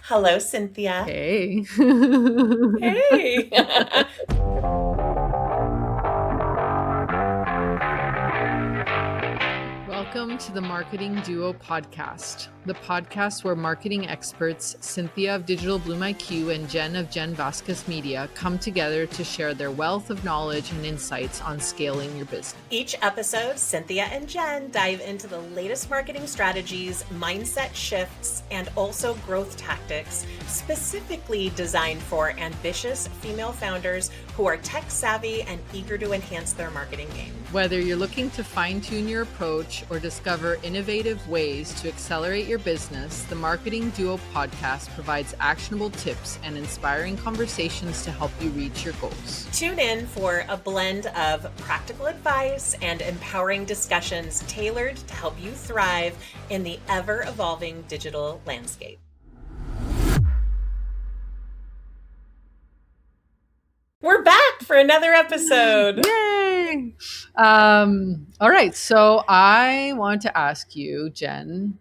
Hello, Cynthia. Hey. Hey. Welcome to the Marketing Duo podcast, the podcast where marketing experts Cinthia of Digital Bloom IQ and Jen of Jen Vasquez Media come together to share their wealth of knowledge and insights on scaling your business. Each episode, Cinthia and Jen dive into the latest marketing strategies, mindset shifts, and also growth tactics specifically designed for ambitious female founders who are tech savvy and eager to enhance their marketing game. Whether you're looking to fine-tune your approach or discover innovative ways to accelerate your business, the Marketing Duo podcast provides actionable tips and inspiring conversations to help you reach your goals. Tune in for a blend of practical advice and empowering discussions tailored to help you thrive in the ever-evolving digital landscape. We're back for another episode. Yay! All right. So I want to ask you, Jen.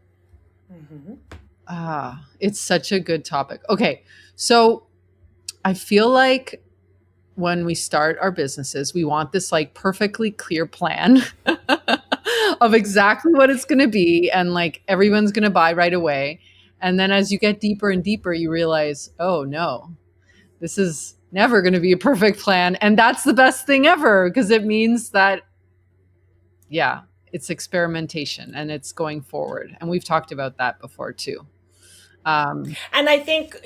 It's such a good topic. Okay. So I feel like when we start our businesses, we want this like perfectly clear plan of exactly what it's going to be. And like everyone's going to buy right away. And then as you get deeper and deeper, you realize, oh no, this is never going to be a perfect plan. And that's the best thing ever, because it means that, yeah, it's experimentation and it's going forward. And we've talked about that before too. And I think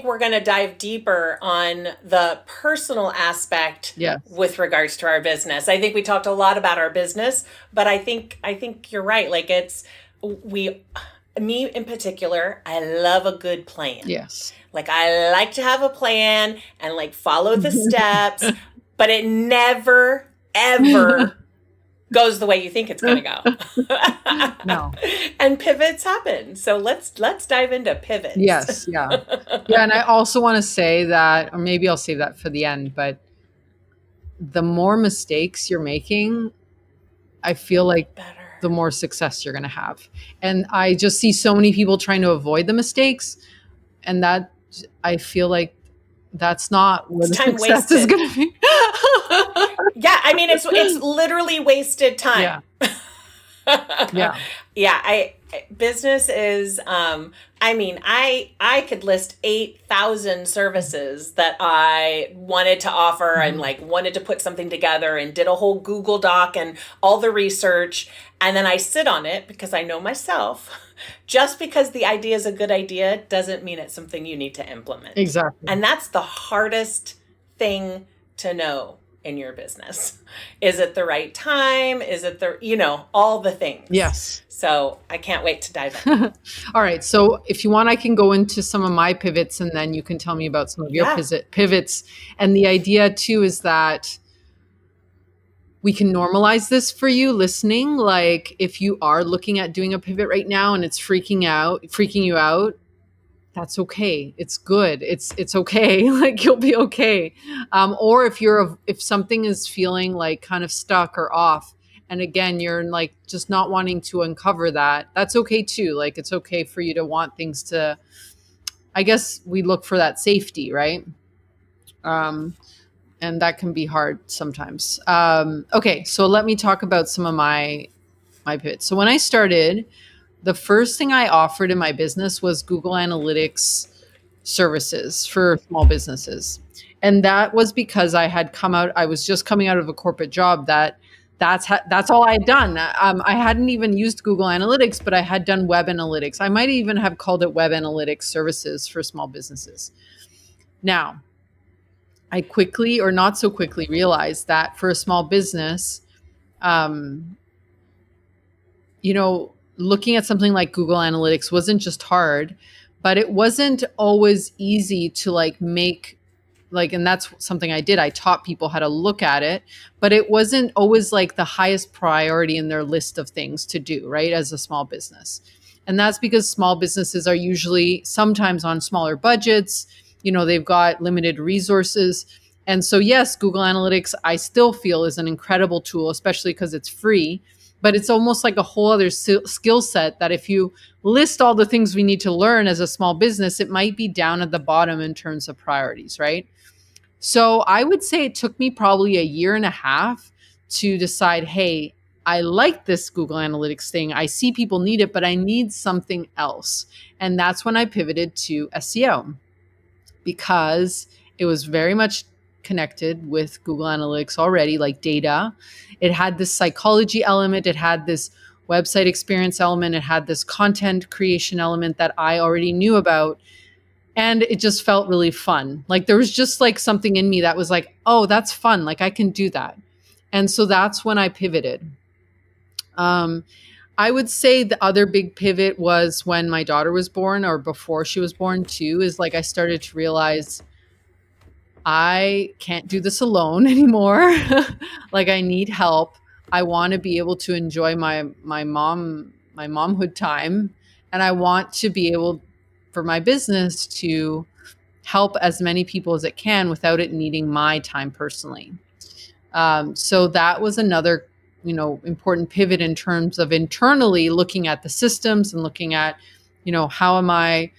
we're going to dive deeper on the personal aspect with regards to our business. I think we talked a lot about our business, but I think you're right. Like me in particular, I love a good plan. Yes. Like I like to have a plan and like follow the steps, but it never, ever goes the way you think it's going to go. No. And pivots happen. So let's dive into pivots. Yes. Yeah. Yeah. And I also want to say that, or maybe I'll save that for the end, but the more mistakes you're making, I feel like the more success you're going to have. And I just see so many people trying to avoid the mistakes. And that I feel like that's not where the success is going to be. Yeah. I mean, it's literally wasted time. Yeah. Business is, I could list 8,000 services that I wanted to offer and like wanted to put something together and did a whole Google Doc and all the research. And then I sit on it because I know myself. Just because the idea is a good idea doesn't mean it's something you need to implement. Exactly. And that's the hardest thing to know in your business. Is it the right time? Is it all the things? Yes. So I can't wait to dive in. All right. So if you want, I can go into some of my pivots and then you can tell me about some of your pivots. And the idea too is that we can normalize this for you listening. Like if you are looking at doing a pivot right now and it's freaking you out, that's okay. It's good. It's okay. Like you'll be okay. Or if something is feeling like kind of stuck or off, and again, you're like just not wanting to uncover that, that's okay too. Like it's okay for you to want things to, I guess we look for that safety, right? And that can be hard sometimes. Okay, so let me talk about some of my pivots. So when I started, the first thing I offered in my business was Google Analytics services for small businesses. And that was because I was just coming out of a corporate job that's all I had done. I hadn't even used Google Analytics, but I had done web analytics. I might even have called it web analytics services for small businesses. Now, I quickly or not so quickly realized that for a small business, looking at something like Google Analytics wasn't just hard, but it wasn't always easy to make, and that's something I did. I taught people how to look at it, but it wasn't always like the highest priority in their list of things to do, right, as a small business. And that's because small businesses are usually sometimes on smaller budgets. They've got limited resources. And so, yes, Google Analytics, I still feel is an incredible tool, especially because it's free. but it's almost like a whole other skill set that if you list all the things we need to learn as a small business, it might be down at the bottom in terms of priorities, right? So I would say it took me probably a year and a half to decide, hey, I like this Google Analytics thing. I see people need it, but I need something else. And that's when I pivoted to SEO, because it was very much connected with Google Analytics already, like data. It had this psychology element. It had this website experience element. It had this content creation element that I already knew about. And it just felt really fun. Like there was just like something in me that was like, oh, that's fun. Like I can do that. And so that's when I pivoted. I would say the other big pivot was when my daughter was born, or before she was born too, is like I started to realize I can't do this alone anymore. Like I need help. I want to be able to enjoy my momhood time, and I want to be able for my business to help as many people as it can without it needing my time personally. So that was another, important pivot in terms of internally looking at the systems and looking at, how am I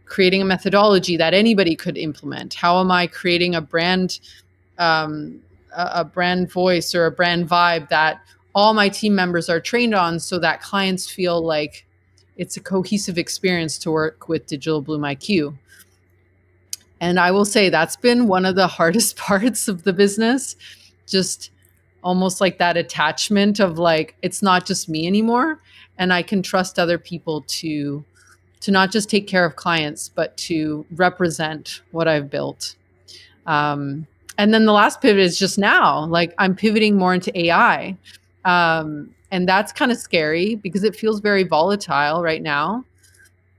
creating a methodology that anybody could implement? How am I creating a brand voice or a brand vibe that all my team members are trained on, so that clients feel like it's a cohesive experience to work with Digital Bloom IQ. And I will say that's been one of the hardest parts of the business, just almost like that attachment of like, it's not just me anymore. And I can trust other people to not just take care of clients, but to represent what I've built. And then the last pivot is just now, like I'm pivoting more into AI. And that's kind of scary because it feels very volatile right now.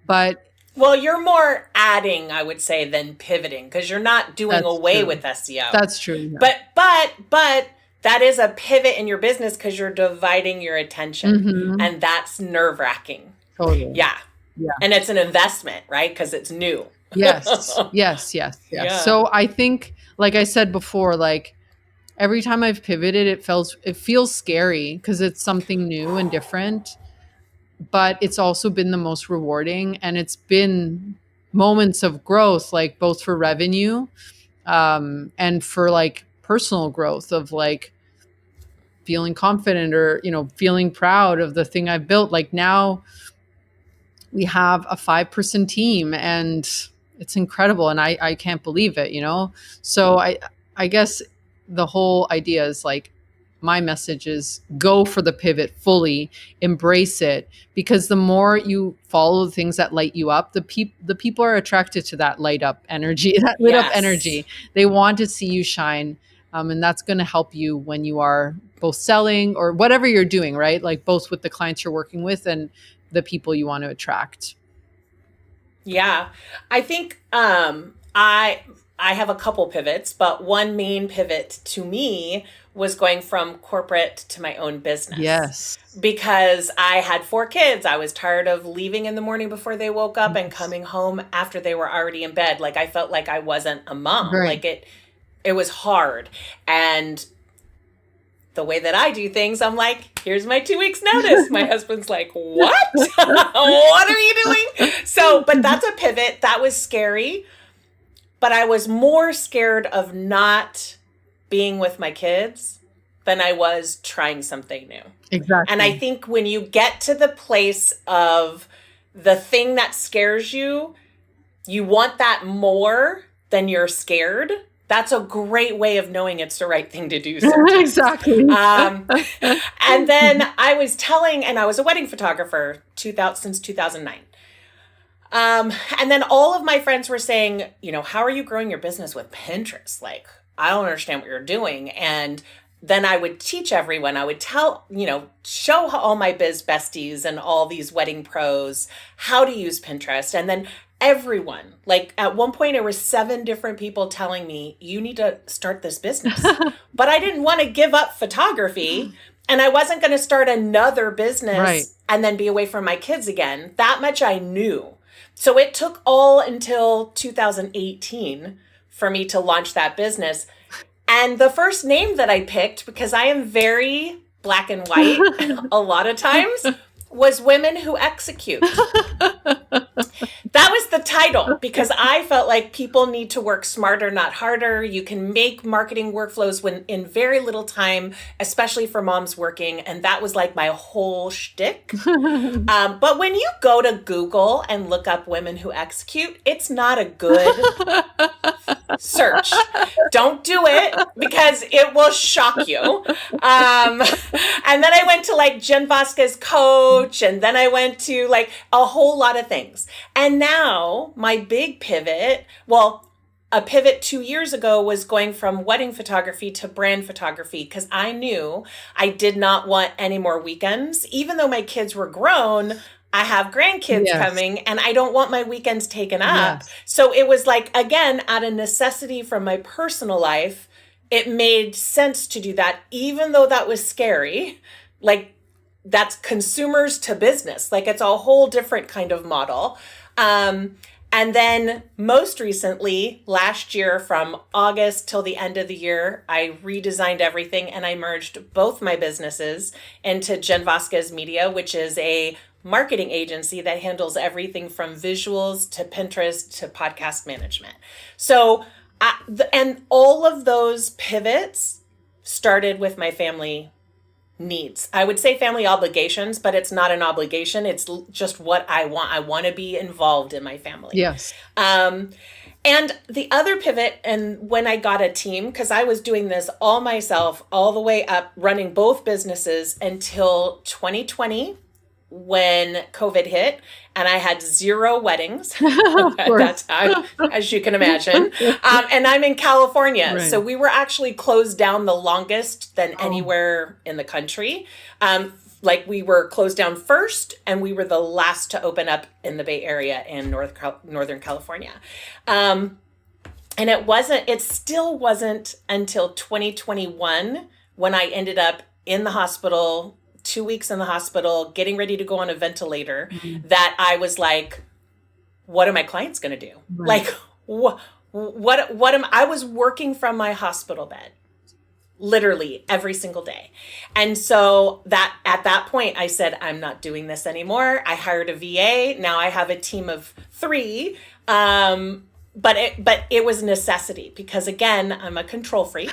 But well, you're more adding, I would say, than pivoting, because you're not doing away with SEO. That's true. Yeah. But that is a pivot in your business because you're dividing your attention, and that's nerve-wracking. Totally. Yeah. And it's an investment, right? Because it's new. Yes. Yeah. So I think, like I said before, like every time I've pivoted, it feels scary because it's something new and different. But it's also been the most rewarding, and it's been moments of growth, like both for revenue and for like personal growth of like feeling confident or, feeling proud of the thing I've built. Like now we have a 5-person team and it's incredible. And I can't believe it, So I guess the whole idea is like, my message is go for the pivot fully, embrace it, because the more you follow the things that light you up, the people are attracted to that light up energy, that lit up energy. They want to see you shine. And that's going to help you when you are both selling or whatever you're doing, right? Like both with the clients you're working with and the people you want to attract. Yeah. I think I have a couple pivots, but one main pivot to me was going from corporate to my own business. Yes. Because I had 4 kids. I was tired of leaving in the morning before they woke up and coming home after they were already in bed. Like I felt like I wasn't a mom. Right. Like it was hard. And the way that I do things, I'm like, here's my 2 weeks notice. My husband's like, what? What are you doing? So, but that's a pivot. That was scary. But I was more scared of not being with my kids than I was trying something new. Exactly. And I think when you get to the place of the thing that scares you, you want that more than you're scared. That's a great way of knowing it's the right thing to do. Exactly. And then I was and I was a wedding photographer since 2009. And then all of my friends were saying, how are you growing your business with Pinterest? Like, I don't understand what you're doing. And then I would teach everyone, I would tell, show all my biz besties and all these wedding pros how to use Pinterest. And then everyone, like at one point there were 7 different people telling me, you need to start this business. But I didn't want to give up photography, and I wasn't going to start another business and then be away from my kids again. That much I knew. So it took all until 2018 for me to launch that business. And the first name that I picked, because I am very black and white a lot of times, was Women Who Execute. That was the title because I felt like people need to work smarter, not harder. You can make marketing workflows when in very little time, especially for moms working. And that was like my whole shtick. But when you go to Google and look up Women Who Execute, it's not a good search. Don't do it because it will shock you. And then I went to like Jen Vasquez Coach, and then I went to like a whole lot of things. And now my big pivot, well, a pivot 2 years ago was going from wedding photography to brand photography because I knew I did not want any more weekends. Even though my kids were grown, I have grandkids coming and I don't want my weekends taken up. Yes. So it was like, again, out of necessity from my personal life, it made sense to do that, even though that was scary. Like, that's consumers to business. Like, it's a whole different kind of model. And then most recently, last year, from August till the end of the year, I redesigned everything and I merged both my businesses into Jen Vasquez Media, which is a marketing agency that handles everything from visuals to Pinterest to podcast management. So, and all of those pivots started with my family needs. I would say family obligations, but it's not an obligation. It's just what I want. I want to be involved in my family. Yes. And the other pivot, and when I got a team, because I was doing this all myself, all the way up, running both businesses until 2020, when COVID hit, and I had 0 weddings at that time, as you can imagine. And I'm in California. Right. So we were actually closed down the longest than anywhere in the country. Like we were closed down first, and we were the last to open up in the Bay Area in Northern California. And it still wasn't until 2021 when I ended up in the hospital, 2 weeks in the hospital, getting ready to go on a ventilator, that I was like, what are my clients going to do? Right. Like, I was working from my hospital bed, literally every single day. And so that at that point I said, I'm not doing this anymore. I hired a VA. Now I have a team of 3. But it was a necessity because, again, I'm a control freak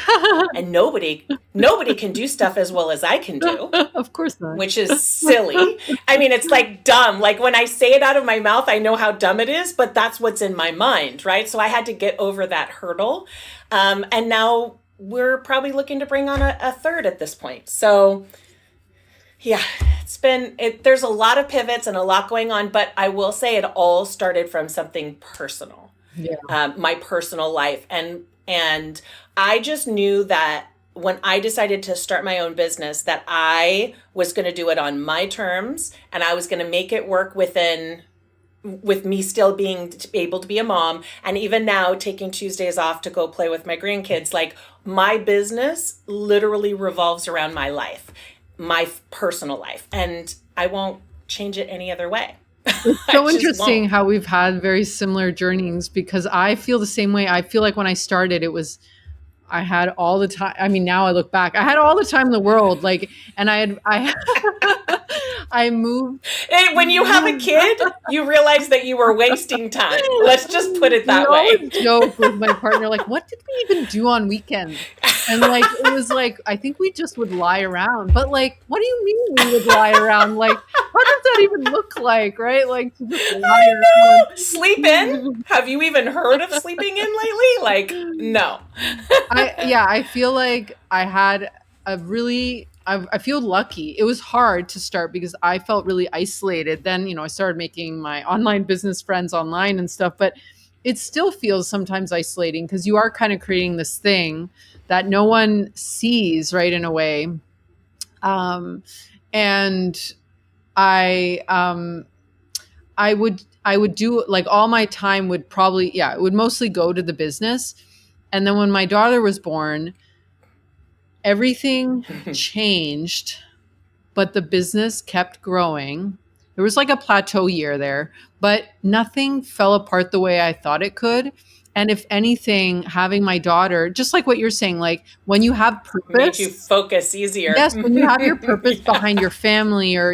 and nobody can do stuff as well as I can do. Of course not. Which is silly. I mean, it's like dumb. Like when I say it out of my mouth, I know how dumb it is, but that's what's in my mind, right? So I had to get over that hurdle. And now we're probably looking to bring on a third at this point. So yeah, there's a lot of pivots and a lot going on, but I will say it all started from something personal. Yeah. My personal life. And I just knew that when I decided to start my own business, that I was going to do it on my terms, and I was going to make it work with me still being able to be a mom. And even now taking Tuesdays off to go play with my grandkids, like my business literally revolves around my life, my personal life, and I won't change it any other way. It's so interesting how we've had very similar journeys, because I feel the same way. I feel like when I started, I had all the time. I mean, now I look back, I had all the time in the world. Like, and I moved. Hey, when you have a kid, you realize that you were wasting time. Let's just put it that way. I always joke with my partner, like, what did we even do on weekends? And like, it was like, I think we just would lie around. But like, what do you mean we would lie around? Like, what does that even look like, right? Like, to just lie around. Sleep in? Have you even heard of sleeping in lately? Like, no. I feel like I had I feel lucky. It was hard to start because I felt really isolated. Then, I started making my online business friends online and stuff, but it still feels sometimes isolating because you are kind of creating this thing that no one sees, right, in a way. And I would do, like, all my time would probably, it would mostly go to the business. And then when my daughter was born, everything changed, but the business kept growing. There was like a plateau year there, but nothing fell apart the way I thought it could. And if anything, having my daughter, just like what you're saying, like when you have Made you purpose, focus easier. yes, when you have your purpose Yeah. behind your family, or,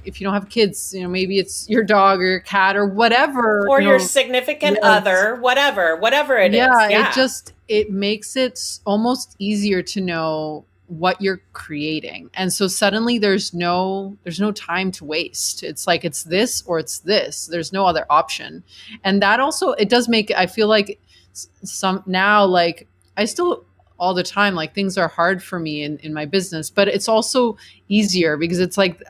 if you don't have kids, maybe it's your dog or your cat or whatever, Or your significant yes. other, whatever it is. Yeah, Yeah. it makes it almost easier to know what you're creating. And so suddenly there's no time to waste. It's like it's this or it's this. There's no other option. And that also, it does make, I feel like some now, like I still all the time, like things are hard for me in my business, but it's also easier because it's like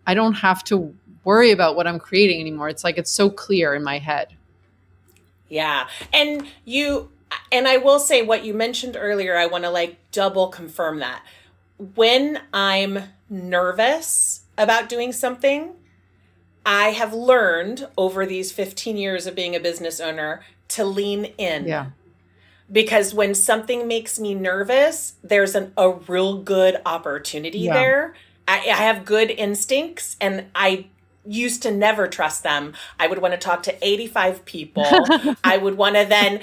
I don't have to worry about what I'm creating anymore. It's like it's so clear in my head. Yeah. And I will say what you mentioned earlier, I want to like double confirm that. When I'm nervous about doing something, I have learned over these 15 years of being a business owner to lean in. Yeah. Because when something makes me nervous, there's a real good opportunity there. I have good instincts, and I used to never trust them. I would want to talk to 85 people. I would want to then,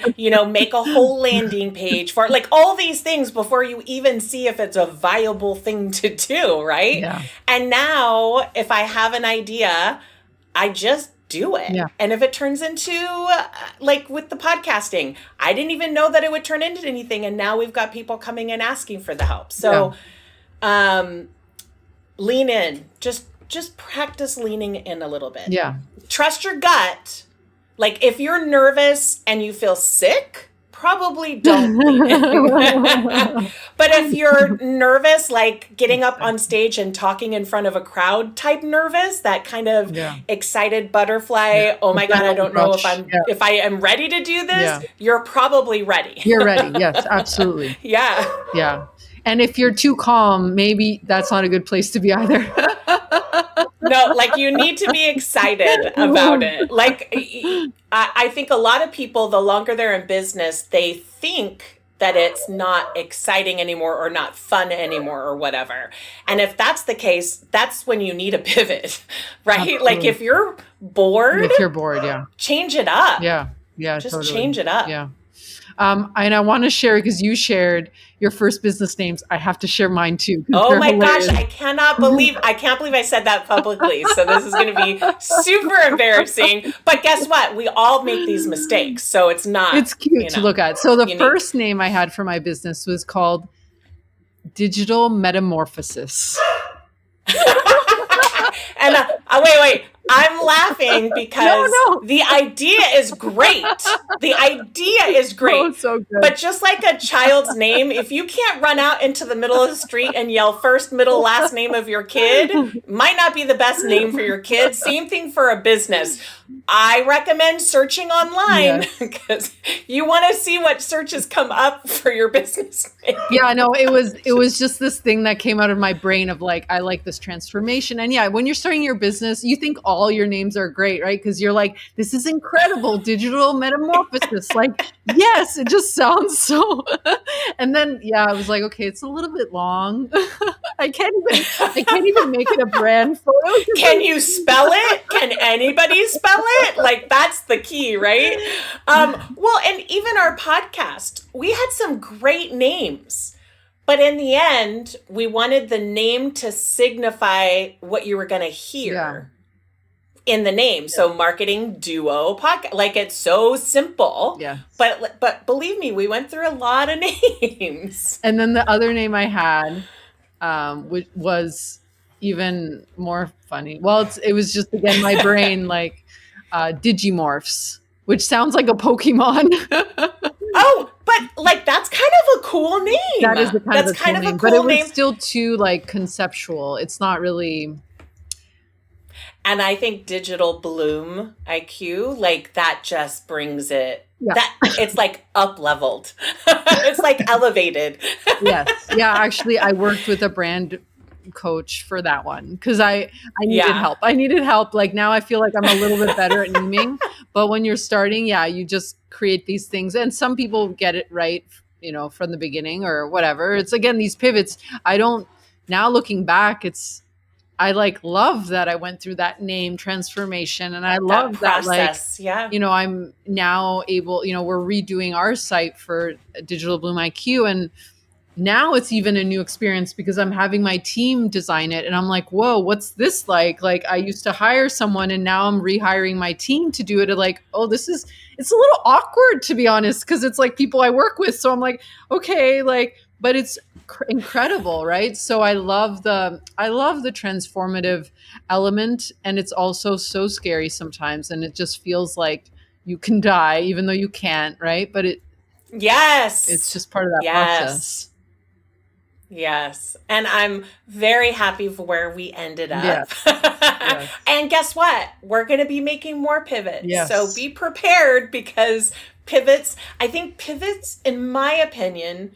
make a whole landing page for like all these things before you even see if it's a viable thing to do, right? Yeah. And now if I have an idea, I just do it. Yeah. And if it turns into like with the podcasting, I didn't even know that it would turn into anything. And now we've got people coming and asking for the help. So lean in, just practice leaning in a little bit. Yeah. Trust your gut. Like if you're nervous and you feel sick, probably don't lean in. But if you're nervous, like getting up on stage and talking in front of a crowd type nervous, that kind of excited butterfly, oh my God, I don't know if I am ready to do this, you're probably ready. You're ready. Yes, absolutely. Yeah. Yeah. And if you're too calm, maybe that's not a good place to be either. No, like you need to be excited about it. Like I think a lot of people, the longer they're in business, they think that it's not exciting anymore or not fun anymore or whatever. And if that's the case, that's when you need a pivot, right? Absolutely. Like if you're bored, change it up. Yeah. Yeah. Just change it up. Yeah. And I want to share, because you shared your first business names. I have to share mine too. Oh my gosh, I can't believe I said that publicly. So this is going to be super embarrassing. But guess what? We all make these mistakes. So it's cute to look at. So the first name I had for my business was called Digital Metamorphosis. And wait. I'm laughing because the idea is great. The idea is great. Oh, so good. But just like a child's name, if you can't run out into the middle of the street and yell first, middle, last name of your kid, might not be the best name for your kid. Same thing for a business. I recommend searching online because you want to see what searches come up for your business name. Yeah, no, it was just this thing that came out of my brain of like, I like this transformation. And when you're starting your business, you think all your names are great, right? Because you're like, this is incredible, Digital Metamorphosis. Like, yes, it just sounds so. And then, I was like, okay, it's a little bit long. I can't even make it a brand photo. Can you spell it? Can anybody spell it? Like, that's the key, right? Well, and even our podcast, we had some great names. But in the end, we wanted the name to signify what you were going to hear in the name. So marketing duo podcast, like it's so simple. Yeah. But believe me, we went through a lot of names. And then the other name I had, which was even more funny. Well, it was just, again, my brain, like Digimorphs, which sounds like a Pokemon. Oh, but like that's kind of a cool name. That is kind of a cool name, but it was name. Still too like conceptual. It's not really. And I think Digital Bloom IQ, like that just brings it. Yeah. That it's like up leveled. It's like elevated. Yes. Yeah. Actually, I worked with a brand coach for that one because I needed help. I needed help. Like now I feel like I'm a little bit better at naming, but when you're starting, you just create these things, and some people get it right, from the beginning or whatever. It's again, these pivots. Now looking back, I like love that I went through that name transformation. And I That love that, like, process. Yeah. I'm now able, we're redoing our site for Digital Bloom IQ. And now it's even a new experience because I'm having my team design it. And I'm like, whoa, what's this like? Like, I used to hire someone and now I'm rehiring my team to do it. And like, oh, it's a little awkward, to be honest, because it's like people I work with. So I'm like, okay, like, but it's incredible, right? So I love the transformative element, and it's also so scary sometimes, and it just feels like you can die even though you can't, right? But it's Yes. just part of that Yes. process. Yes. And I'm very happy for where we ended up. Yes. Yes. And guess what? We're going to be making more pivots. Yes. So be prepared, because I think pivots, in my opinion,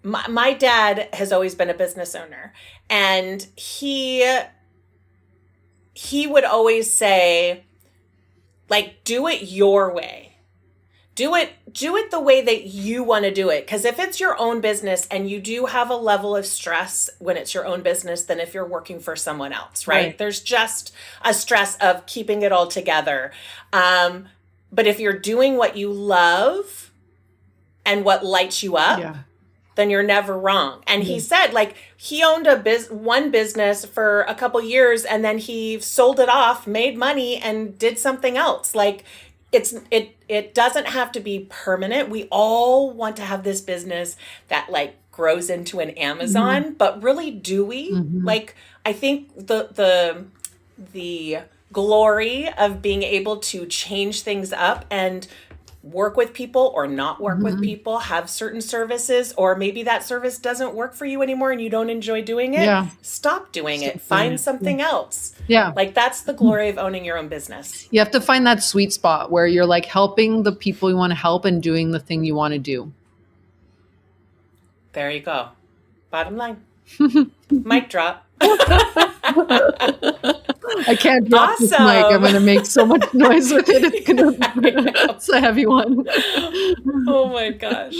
my dad has always been a business owner, and he would always say, like, do it your way. Do it the way that you want to do it. Because if it's your own business, and you do have a level of stress when it's your own business than if you're working for someone else, right? There's just a stress of keeping it all together. But if you're doing what you love and what lights you up, then you're never wrong. And he said, like, he owned one business for a couple years, and then he sold it off, made money, and did something else. Like, it doesn't have to be permanent. We all want to have this business that, like, grows into an Amazon, but really, do we? Like, I think the glory of being able to change things up and work with people or not work with people, have certain services, or maybe that service doesn't work for you anymore and you don't enjoy doing it. Stop doing it. Find something else. Like, that's the glory of owning your own business. You have to find that sweet spot where you're like helping the people you want to help and doing the thing you want to do. There you go. Bottom line. Mic drop. I can't drop this mic. I'm going to make so much noise with it. It's a heavy one. Oh my gosh.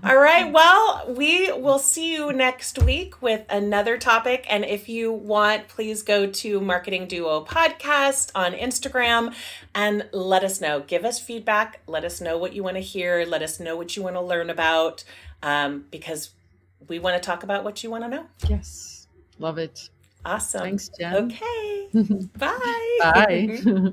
All right. Well, we will see you next week with another topic. And if you want, please go to Marketing Duo Podcast on Instagram and let us know. Give us feedback. Let us know what you want to hear. Let us know what you want to learn about, because we want to talk about what you want to know. Yes. Love it. Awesome. Thanks, Jen. Okay. Bye. Bye.